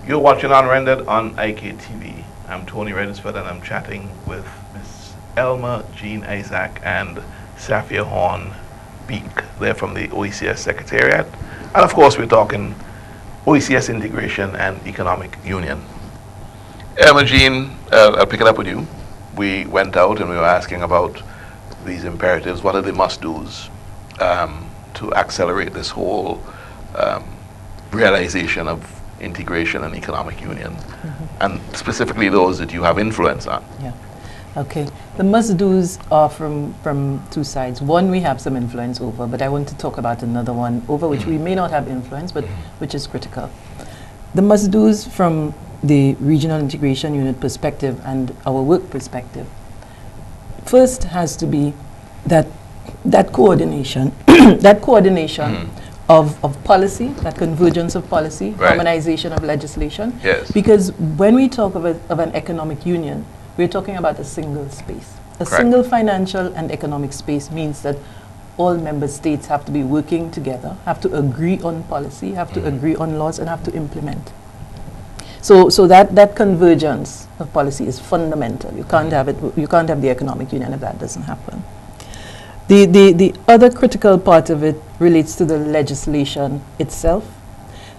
You're watching Unrendered on IKTV. I'm Tony Redisford and I'm chatting with Miss Elma Jean Isaac and Safia Horn Beek. They're from the OECS Secretariat. And of course we're talking OECS integration and economic union. Elma Jean, I'll pick it up with you. We went out and we were asking about these imperatives. What are the must-dos to accelerate this whole realization of integration and economic union, and specifically those that you have influence on? Yeah. Okay. The must-dos are from two sides. One we have some influence over, but I want to talk about another one over which we may not have influence, but which is critical. The must-dos from the regional integration unit perspective and our work perspective, first has to be that coordination, that coordination of policy, that convergence of policy, harmonization of legislation. Yes. Because when we talk of an economic union, we're talking about a single space. A Correct. single financial and economic space means that all member states have to be working together, have to agree on policy, have to agree on laws, and have to implement. So that convergence of policy is fundamental. You can't have it. You can't have the economic union if that doesn't happen. The other critical part of it relates to the legislation itself,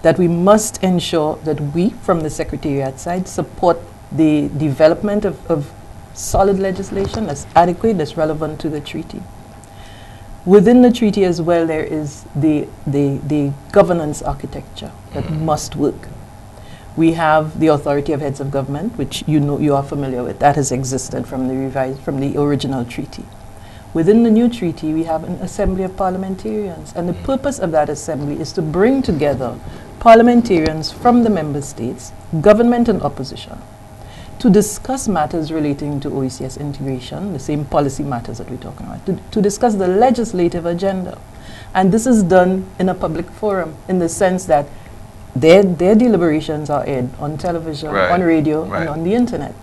that we must ensure that we, from the Secretariat side, support the development of solid legislation that's adequate, that's relevant to the treaty. Within the treaty as well, there is the governance architecture that must work. We have the authority of heads of government, which you are familiar with. That has existed from the original treaty. Within the new treaty, we have an assembly of parliamentarians, and the purpose of that assembly is to bring together parliamentarians from the member states, government and opposition, to discuss matters relating to OECS integration, the same policy matters that we're talking about, to discuss the legislative agenda. And this is done in a public forum, in the sense that their deliberations are aired on television, on radio, and on the internet.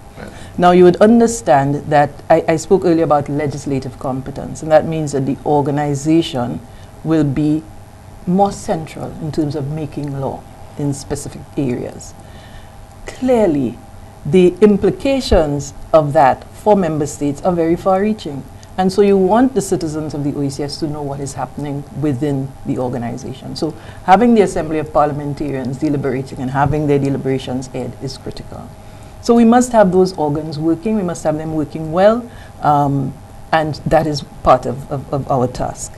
Now, you would understand that I spoke earlier about legislative competence, and that means that the organization will be more central in terms of making law in specific areas. Clearly, the implications of that for member states are very far-reaching. And so you want the citizens of the OECS to know what is happening within the organization. So having the Assembly of Parliamentarians deliberating and having their deliberations aired is critical. So we must have those organs working, we must have them working well, and that is part of our task.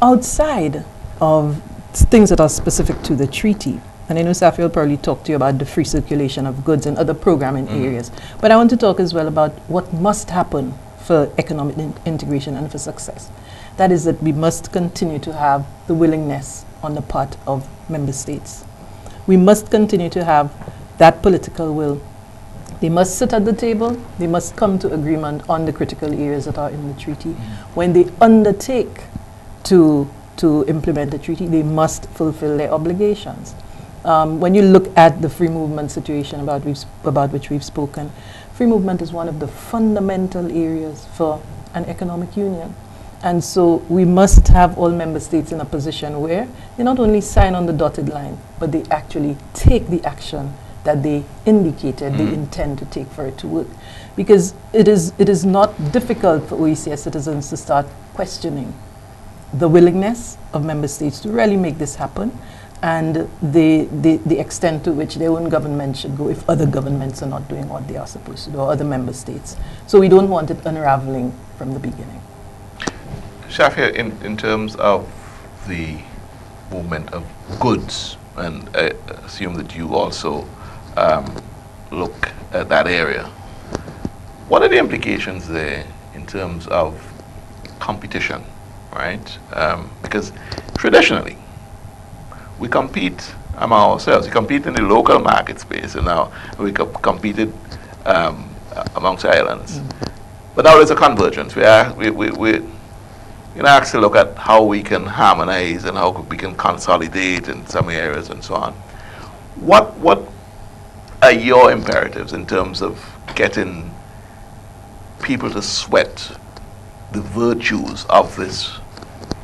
Outside of things that are specific to the treaty, and I know Safia will probably talk to you about the free circulation of goods and other programming areas, but I want to talk as well about what must happen for economic integration and for success. That is that we must continue to have the willingness on the part of member states. We must continue to have that political will. They must sit at the table, they must come to agreement on the critical areas that are in the treaty. When they undertake to implement the treaty, they must fulfill their obligations. When you look at the free movement situation about which we've spoken, free movement is one of the fundamental areas for an economic union. And so we must have all member states in a position where they not only sign on the dotted line, but they actually take the action that they indicated they intend to take for it to work. Because it is not difficult for OECS citizens to start questioning the willingness of member states to really make this happen, and the extent to which their own government should go if other governments are not doing what they are supposed to do, or other member states. So we don't want it unraveling from the beginning. Safia, in terms of the movement of goods, and I assume that you also look at that area, what are the implications there in terms of competition, right? Because traditionally, we compete among ourselves. We compete in the local market space, and now we competed amongst islands. But now there's a convergence. We asked to look at how we can harmonize and how we can consolidate in some areas and so on. What are your imperatives in terms of getting people to sweat the virtues of this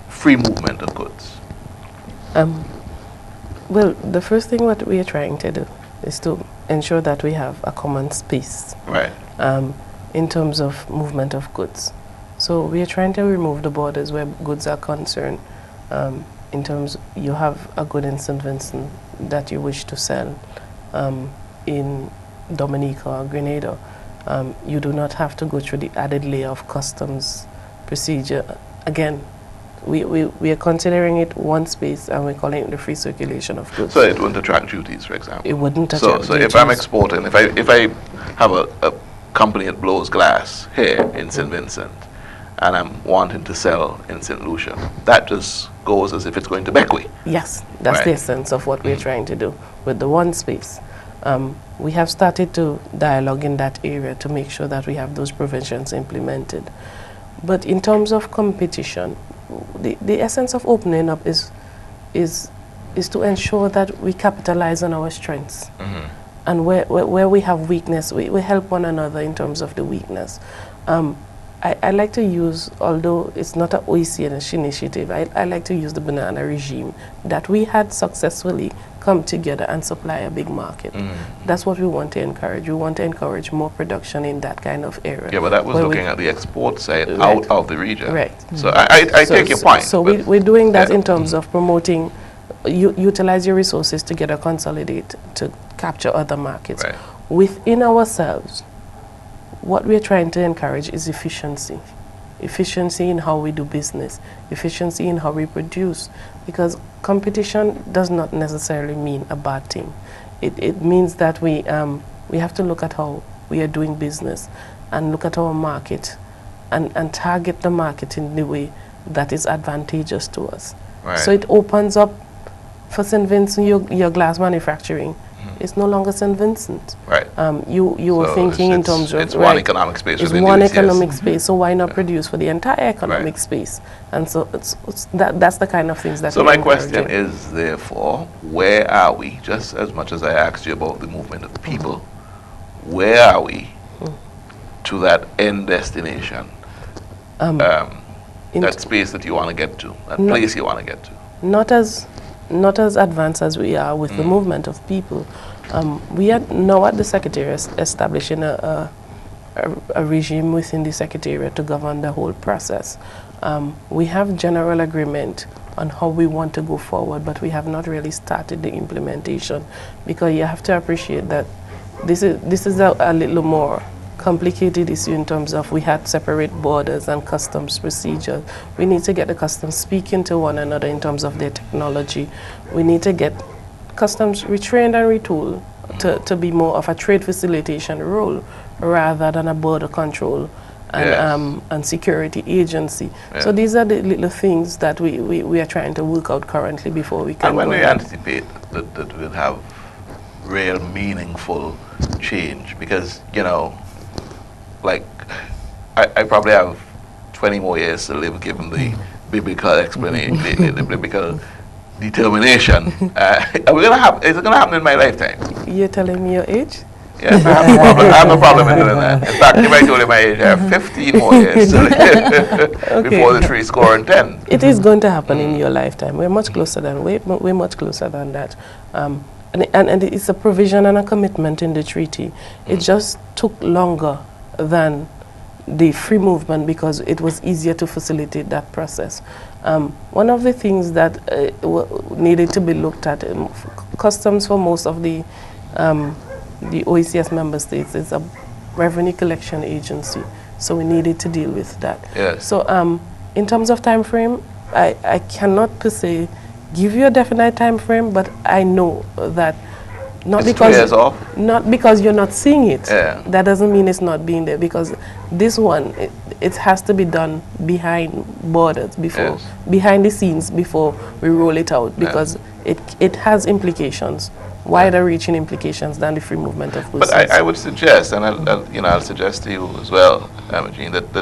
free movement of goods? Well, the first thing what we are trying to do is to ensure that we have a common space Right. in terms of movement of goods. So we are trying to remove the borders where goods are concerned. In terms, you have a good in St. Vincent that you wish to sell in Dominica or Grenada. You do not have to go through the added layer of customs procedure. Again, we are considering it one space, and we're calling it the free circulation of goods. So it wouldn't attract duties, for example. It wouldn't So, attract so if duties. I'm exporting, if I have a company that blows glass here in St. Vincent, and I'm wanting to sell in St. Lucia, that just goes as if it's going to Beckwith. Yes, that's the Right. essence of what we're trying to do with the one space. We have started to dialogue in that area to make sure that we have those provisions implemented. But in terms of competition, the essence of opening up is to ensure that we capitalize on our strengths. And where we have weakness, we help one another in terms of the weakness. I like to use, although it's not an OECS initiative, I like to use the banana regime that we had successfully come together and supply a big market. That's what we want to encourage. We want to encourage more production in that kind of area. Yeah, but that was where looking at the export side Right. out of the region. Right. So I take your point. So but- we're doing that yeah. in terms of promoting, utilize your resources together, consolidate to capture other markets. Right. Within ourselves, what we're trying to encourage is efficiency. Efficiency in how we do business, efficiency in how we produce, because competition does not necessarily mean a bad thing. It means that we have to look at how we are doing business and look at our market and target the market in the way that is advantageous to us. Right. So it opens up for St. Vincent, your glass manufacturing. It's no longer St. Vincent. Right. You were So thinking in it's- terms of it's one economic space It's within one the OECS. economic space. So why not produce for the entire economic Right. space? And so that's the kind of things that. So we're my question encouraging. is, therefore, where are we? Just as much as I asked you about the movement of people, where are we to that end destination? in That space that you want to get to, that No. place you want to get to. not as advanced as we are with the movement of people. We are now at the Secretariat establishing a regime within the Secretariat to govern the whole process. We have general agreement on how we want to go forward, but we have not really started the implementation, because you have to appreciate that this is a little more complicated issue in terms of we had separate borders and customs procedures. We need to get the customs speaking to one another in terms of their technology. We need to get customs retrained and retooled to be more of a trade facilitation role rather than a border control and security agency. Yeah. So these are the little things that we are trying to work out currently before we can And when go we ahead. anticipate that we'll have real meaningful change, because, you know, like, I probably have 20 more years to live given the biblical explanation, the biblical determination. Are we gonna have, is it going to happen in my lifetime? You're telling me your age? Yes, I have no problem. I have no problem in doing that. In fact, if I told you my age, I have 15 more years to live before the 3 score and 10. It is going to happen in your lifetime. We're much closer than we're much closer than that, and it's a provision and a commitment in the treaty. It just took longer than the free movement because it was easier to facilitate that process. One of the things that needed to be looked at, customs for most of the OECS member states is a revenue collection agency, so we needed to deal with that. Yes. So in terms of time frame, I cannot per se give you a definite time frame, but I know that not It's 2 because years off? not because you're not seeing it, Yeah. that doesn't mean it's not being there, because this one it has to be done behind borders before, Yes. behind the scenes before we roll it out, because it has implications, wider reaching implications than the free movement of goods. But I would suggest, and I'll suggest to you as well, Jean, that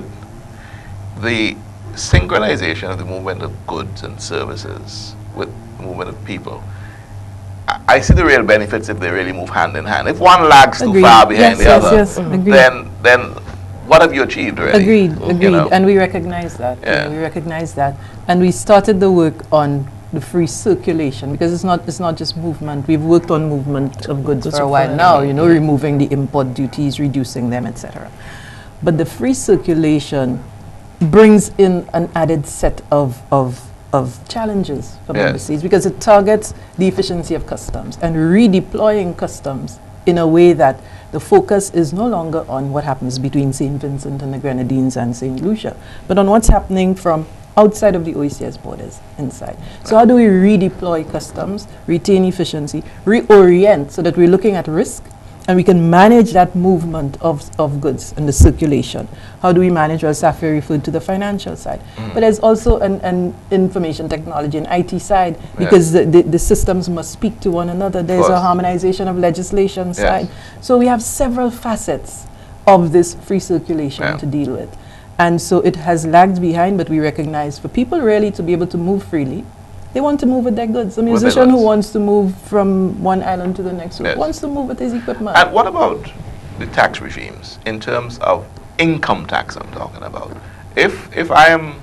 the synchronization of the movement of goods and services with the movement of people, I see the real benefits if they really move hand in hand. If one lags too Agreed. far behind the other, Yes, agreed. then what have you achieved really? Agreed, You know? and we recognize that. Yeah. We recognize that, and we started the work on the free circulation, because it's not just movement. We've worked on movement of goods Goods for a of while value. now, you know, removing the import duties, reducing them, etc. But the free circulation brings in an added set of challenges for member Yes. states, because it targets the efficiency of customs and redeploying customs in a way that the focus is no longer on what happens between St. Vincent and the Grenadines and St. Lucia, but on what's happening from outside of the OECS borders, inside. So how do we redeploy customs, retain efficiency, reorient so that we're looking at risk and we can manage that movement of goods and the circulation? How do we manage, well, Safia referred to the financial side, but there's also an information technology and IT side, because the systems must speak to one another. There's a course. harmonization of legislation Yes. side. So we have several facets of this free circulation Yeah. to deal with. And so it has lagged behind, but we recognize for people really to be able to move freely, they want to move with their goods. A their musician who goods. wants to move from one island to the next Yes. wants to move with his equipment. And what about the tax regimes in terms of income tax? I'm talking about. If I am,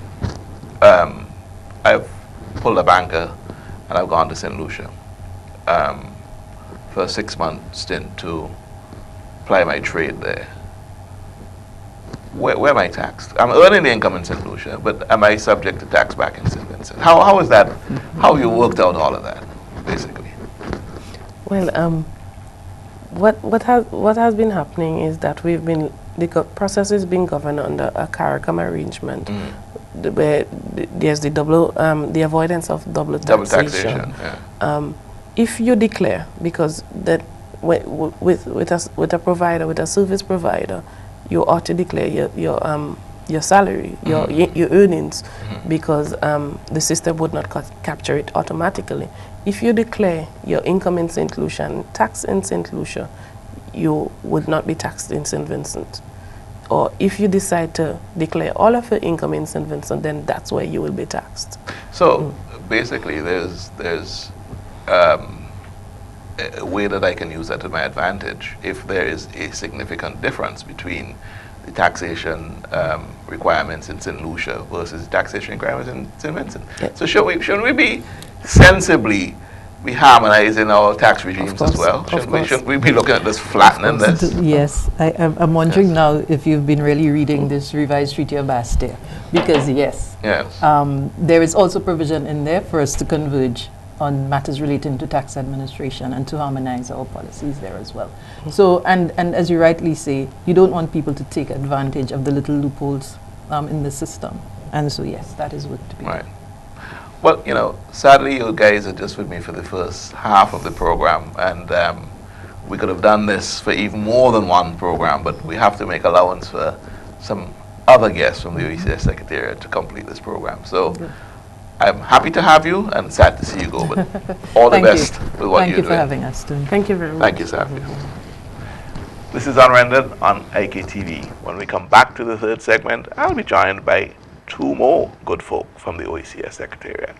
I've pulled a banker and I've gone to St. Lucia for a 6-month stint to ply my trade there. Where am I taxed? I'm earning the income in St. Lucia, but am I subject to tax back in St. Vincent? How is that? How have you worked out all of that, basically? Well, what has been happening is that the process is being governed under a CARICOM arrangement, where there's the avoidance of double taxation. Yeah. If you declare, because that with a provider, with a service provider, you ought to declare your salary, your earnings, because the system would not capture it automatically. If you declare your income in St. Lucia and tax in St. Lucia, you would not be taxed in St. Vincent. Or if you decide to declare all of your income in St. Vincent, then that's where you will be taxed. So basically, there's a way that I can use that to my advantage if there is a significant difference between the taxation requirements in St. Lucia versus the taxation requirements in St. Vincent. Yeah. So shouldn't we be sensibly be harmonizing our tax regimes as well? Shouldn't we be looking at this, flattening this? Yes, I'm wondering now if you've been really reading this revised Treaty of Bastia, because yes, there is also provision in there for us to converge on matters relating to tax administration and to harmonize our policies there as well. So, and as you rightly say, you don't want people to take advantage of the little loopholes in the system. And so, yes, that is work to be Right. Well, you know, sadly, you guys are just with me for the first half of the program, and we could have done this for even more than one program, but we have to make allowance for some other guests from the OECS Secretariat to complete this program. So I'm happy to have you and sad to see you go, but all the Thank best you. with what Thank you're you doing. for having us, Tony. Thank you very much. Thank you, Safia. This is Unrendered on IKTV. When we come back to the third segment, I'll be joined by 2 more good folk from the OECS Secretariat.